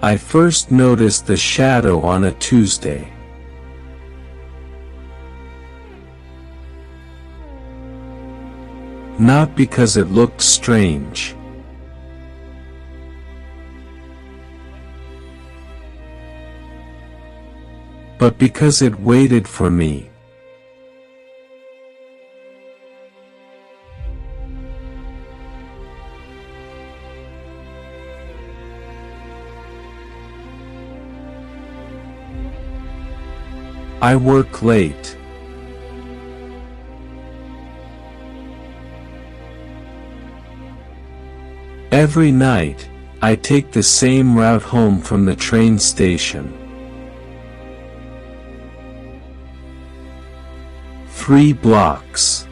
I first noticed the shadow on a Tuesday. Not because it looked strange, but because it waited for me. I work late. Every night, I take the same route home from the train station. 3 blocks.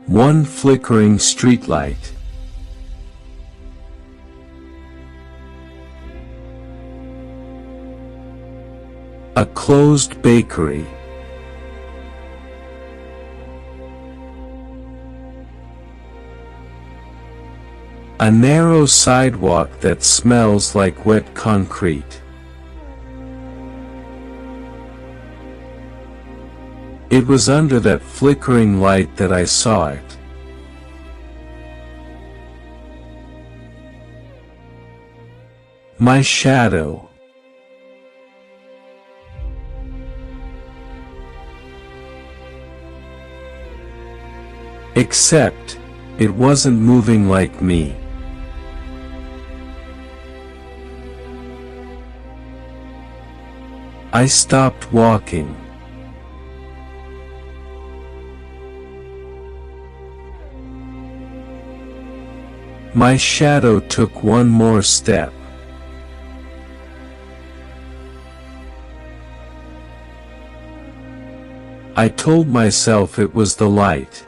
One flickering streetlight. A closed bakery. A narrow sidewalk that smells like wet concrete. It was under that flickering light that I saw it. My shadow. Except, it wasn't moving like me. I stopped walking. My shadow took one more step. I told myself it was the light.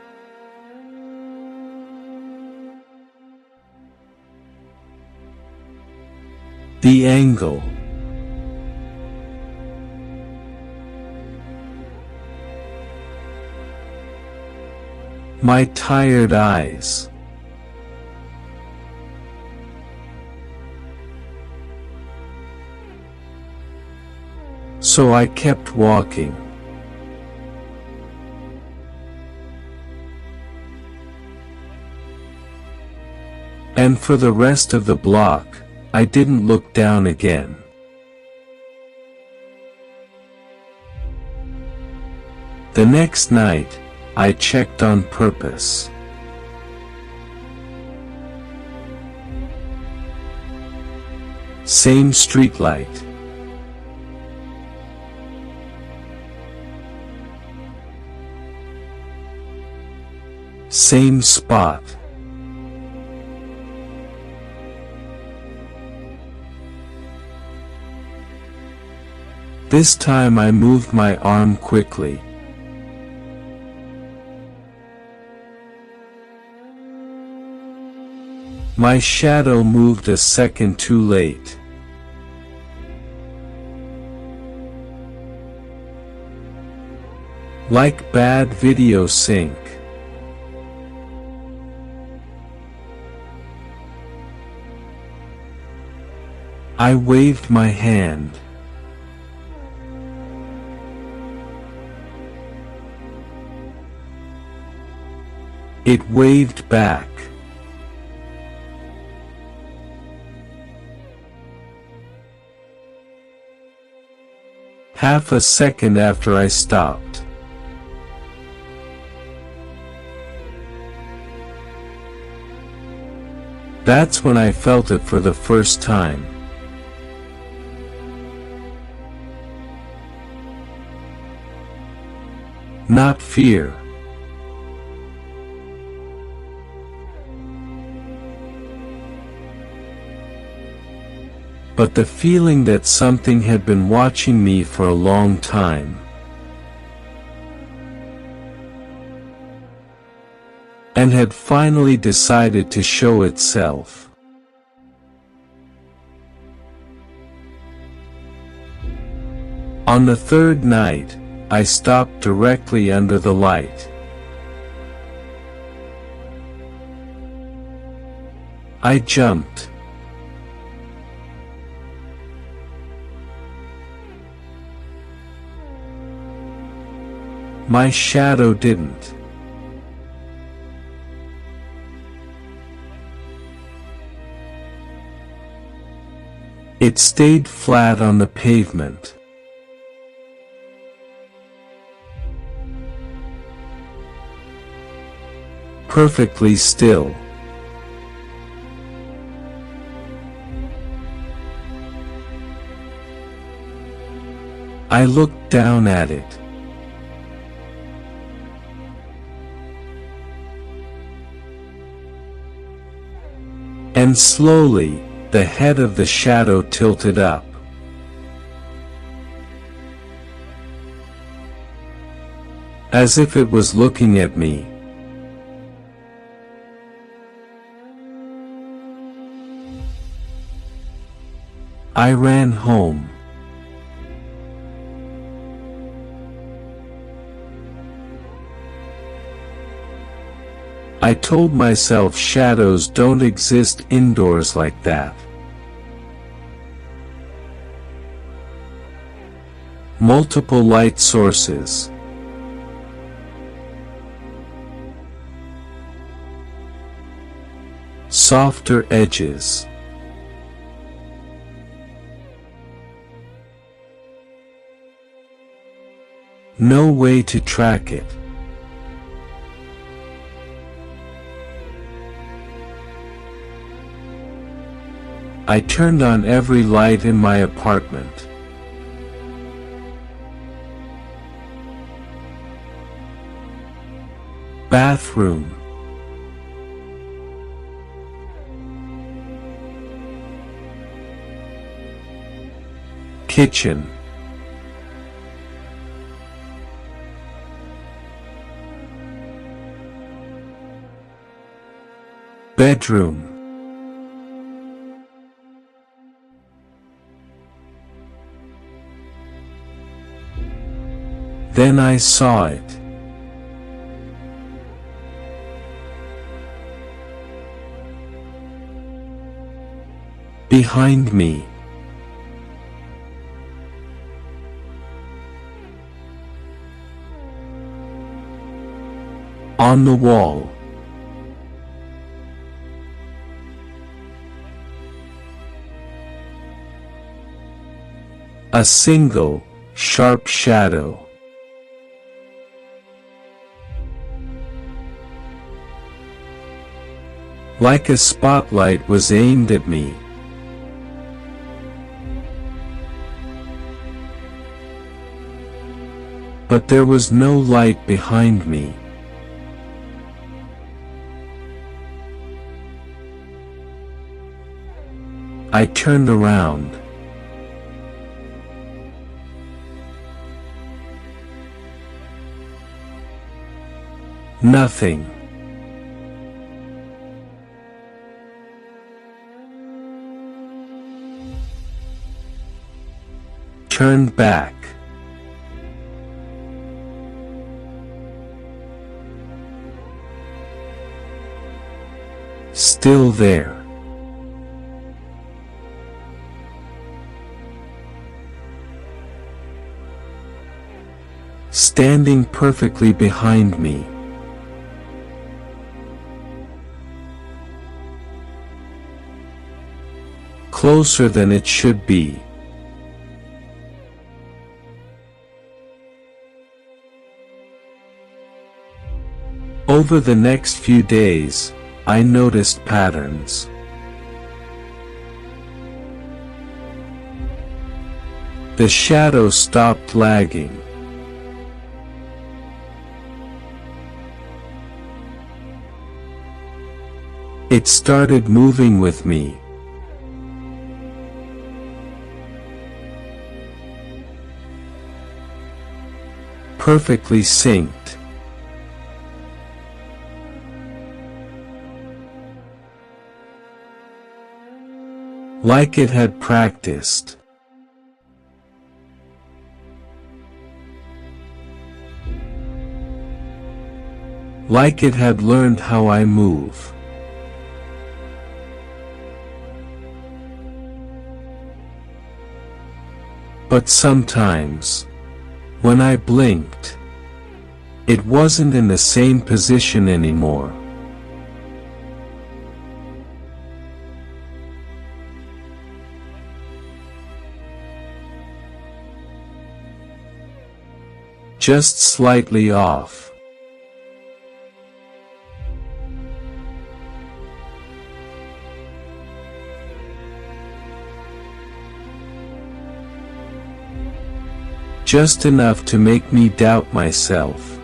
The angle. My tired eyes. So I kept walking. And for the rest of the block, I didn't look down again. The next night, I checked on purpose. Same streetlight. Same spot. This time I moved my arm quickly. My shadow moved a second too late. Like bad video sync. I waved my hand. It waved back. Half a second after I stopped. That's when I felt it for the first time. Not fear. But the feeling that something had been watching me for a long time. And had finally decided to show itself. On the third night, I stopped directly under the light. I jumped. My shadow didn't. It stayed flat on the pavement. Perfectly still. I looked down at it. And slowly, the head of the shadow tilted up. As if it was looking at me. I ran home. I told myself shadows don't exist indoors like that. Multiple light sources. Softer edges. No way to track it. I turned on every light in my apartment. Bathroom. Kitchen. Bedroom. Then I saw it. Behind me. On the wall. A single, sharp shadow. Like a spotlight was aimed at me. But there was no light behind me. I turned around. Nothing. Turned back. Still there. Standing perfectly behind me. Closer than it should be. Over the next few days, I noticed patterns. The shadow stopped lagging. It started moving with me. Perfectly synced. Like it had practiced. Like it had learned how I move. But sometimes, when I blinked, it wasn't in the same position anymore. Just slightly off. Just enough to make me doubt myself.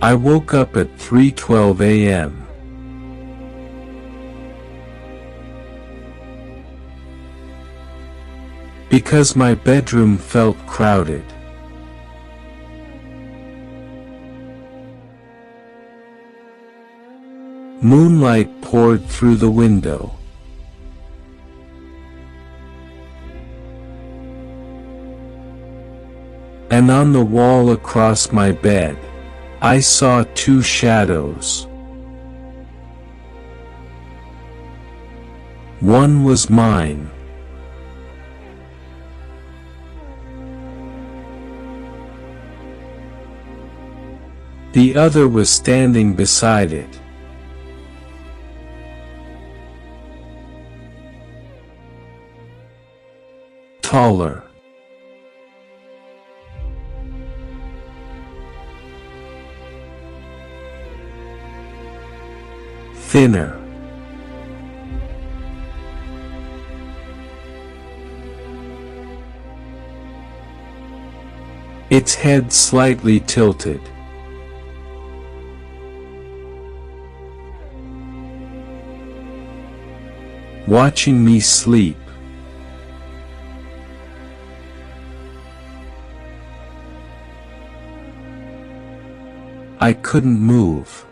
I woke up at 3:12 a.m. because my bedroom felt crowded. Moonlight poured through the window. And on the wall across my bed, I saw two shadows. One was mine. The other was standing beside it. Taller. Thinner. Its head slightly tilted. Watching me sleep. I couldn't move.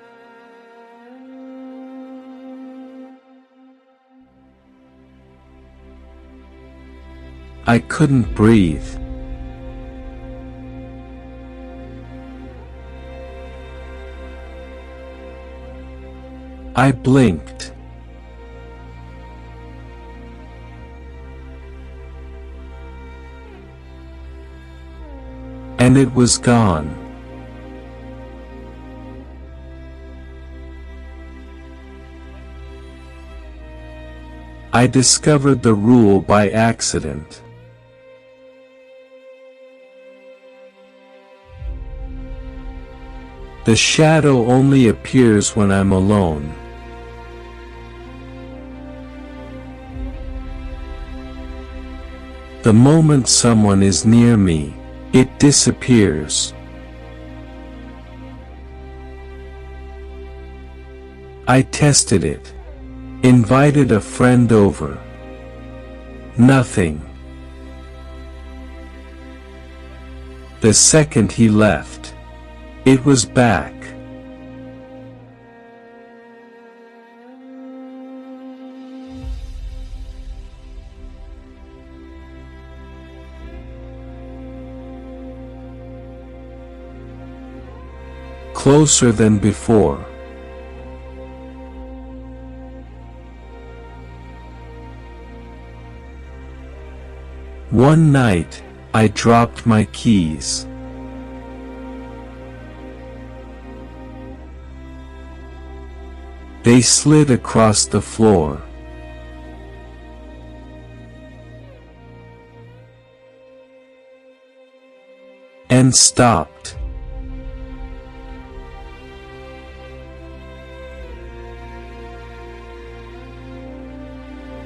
I couldn't breathe. I blinked. And it was gone. I discovered the rule by accident. The shadow only appears when I'm alone. The moment someone is near me, it disappears. I tested it. Invited a friend over. Nothing. The second he left, it was back. Closer than before. One night, I dropped my keys. They slid across the floor. And stopped.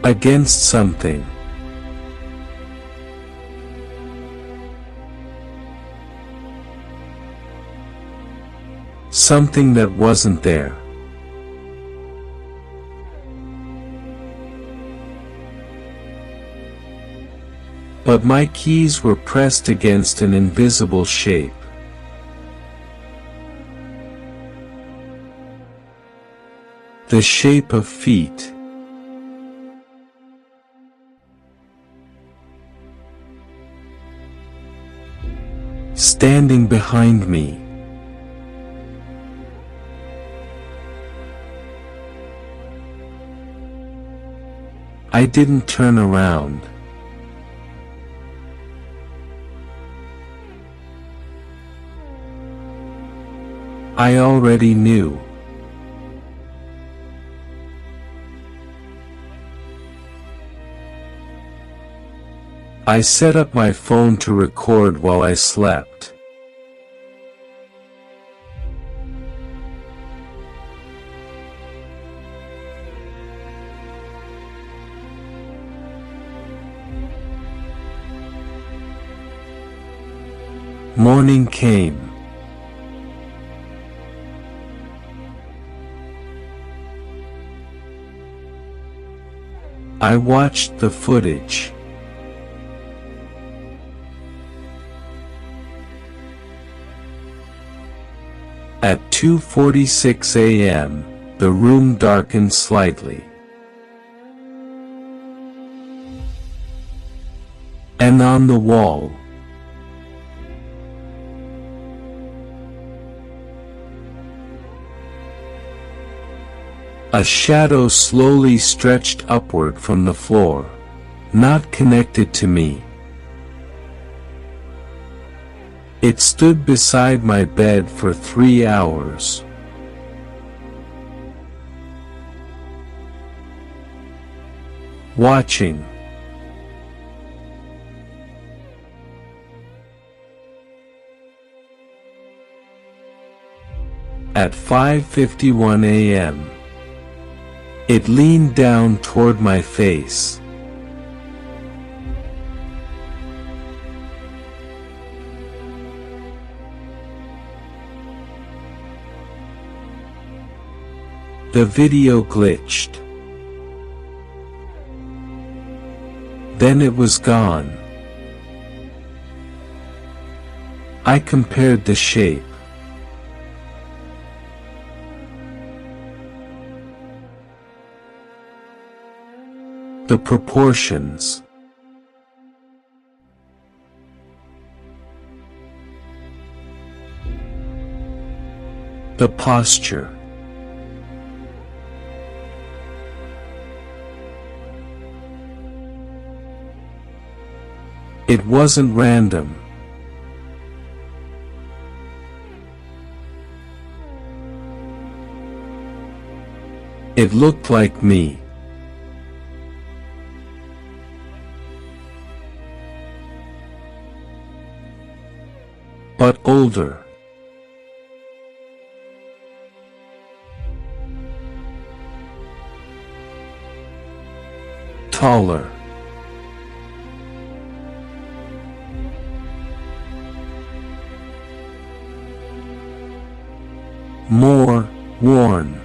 Against something. Something that wasn't there. But my keys were pressed against an invisible shape. The shape of feet. Standing behind me. I didn't turn around. I already knew. I set up my phone to record while I slept. Morning came. I watched the footage. At 2:46 a.m., the room darkened slightly. And on the wall, a shadow slowly stretched upward from the floor, not connected to me. It stood beside my bed for 3 hours. Watching. At 5:51 a.m., it leaned down toward my face. The video glitched. Then it was gone. I compared the shape. The proportions. The posture. It wasn't random. It looked like me. But older. Taller. More worn.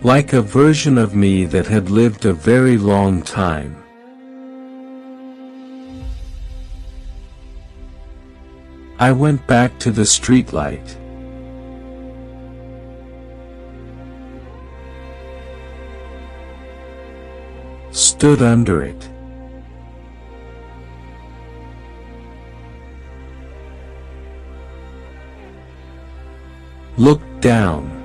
Like a version of me that had lived a very long time. I went back to the streetlight. Stood under it. Looked down.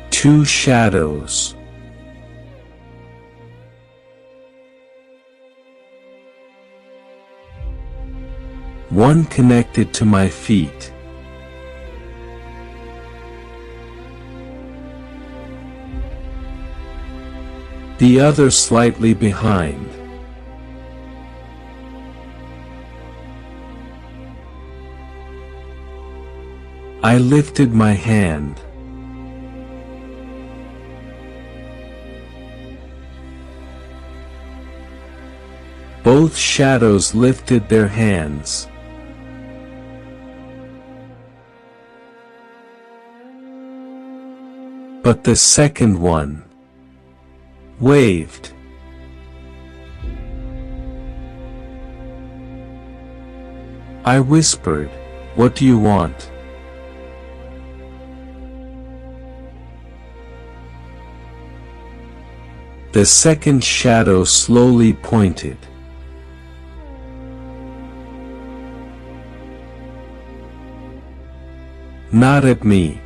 Two shadows. One connected to my feet. The other slightly behind. I lifted my hand. Both shadows lifted their hands. But the second one waved. I whispered, "What do you want?" The second shadow slowly pointed. Not at me.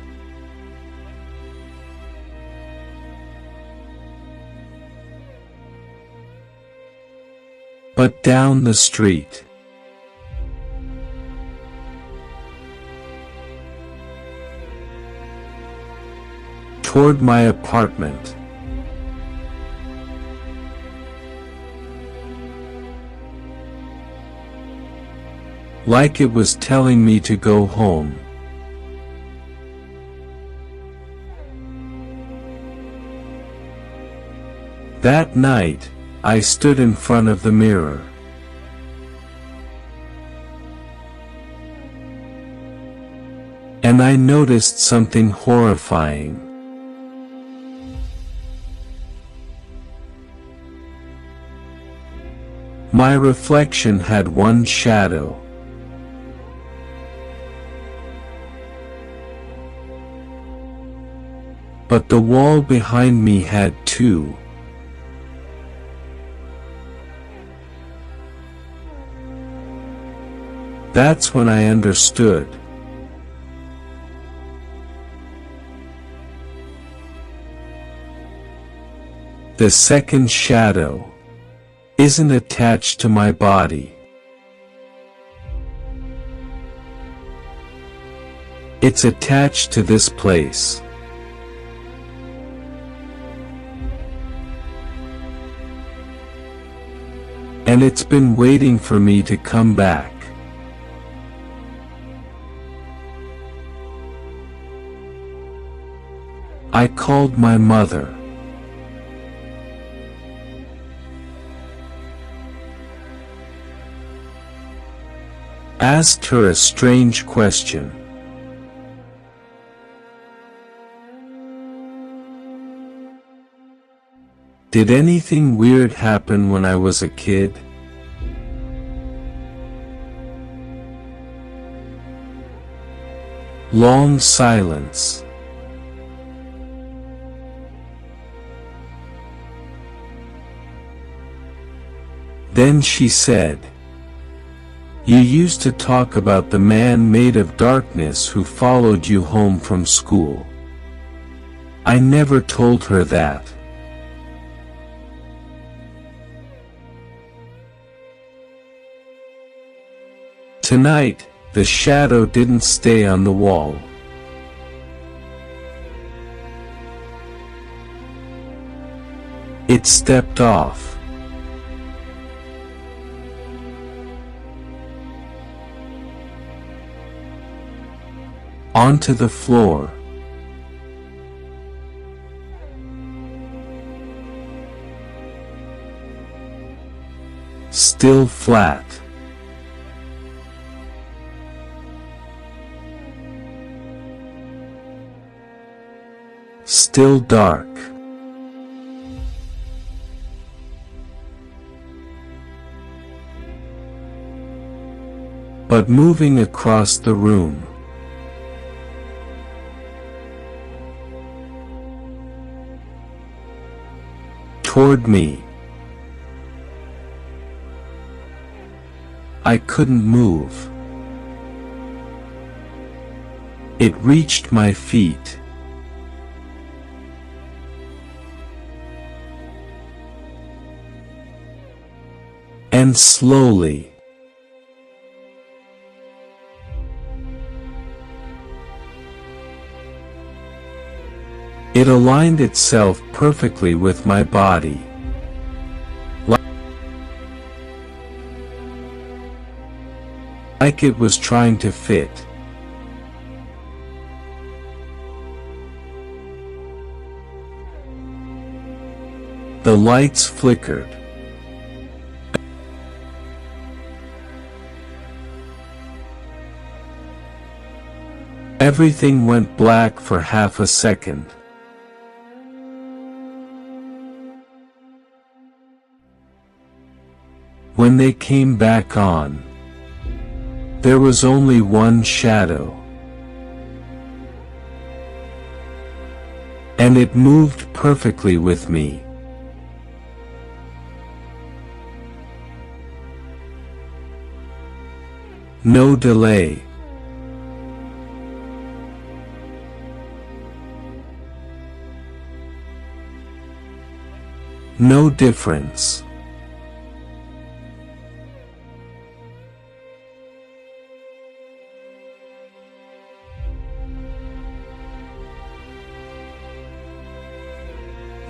But down the street. Toward my apartment. Like it was telling me to go home. That night, I stood in front of the mirror. And I noticed something horrifying. My reflection had one shadow. But the wall behind me had two. That's when I understood. The second shadow isn't attached to my body. It's attached to this place. And it's been waiting for me to come back. I called my mother. Asked her a strange question. Did anything weird happen when I was a kid? Long silence. Then she said, "You used to talk about the man made of darkness who followed you home from school." I never told her that. Tonight, the shadow didn't stay on the wall. It stepped off. Onto the floor. Still flat. Still dark. But moving across the room. Toward me. I couldn't move. It reached my feet. And slowly. It aligned itself perfectly with my body. Like it was trying to fit. The lights flickered. Everything went black for half a second. When they came back on, there was only one shadow. And it moved perfectly with me. No delay. No difference.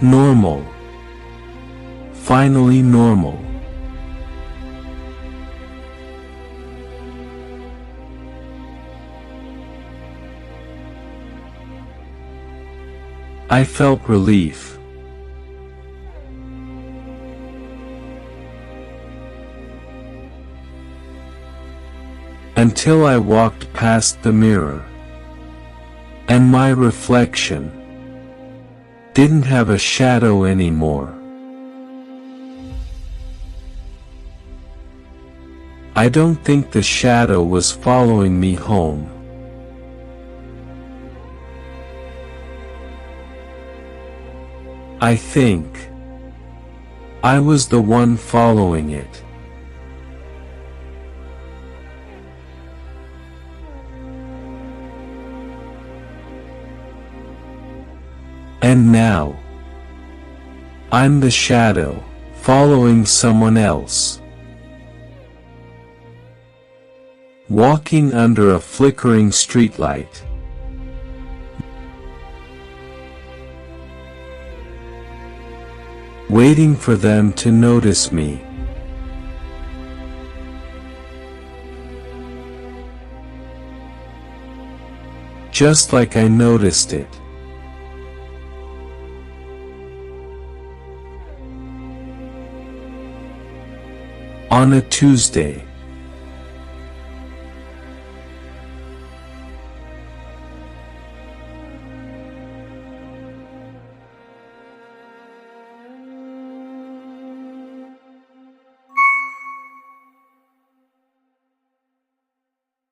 Normal. Finally normal. I felt relief. Until I walked past the mirror, and my reflection didn't have a shadow anymore. I don't think the shadow was following me home. I think I was the one following it. And now, I'm the shadow, following someone else. Walking under a flickering streetlight. Waiting for them to notice me. Just like I noticed it. On a Tuesday.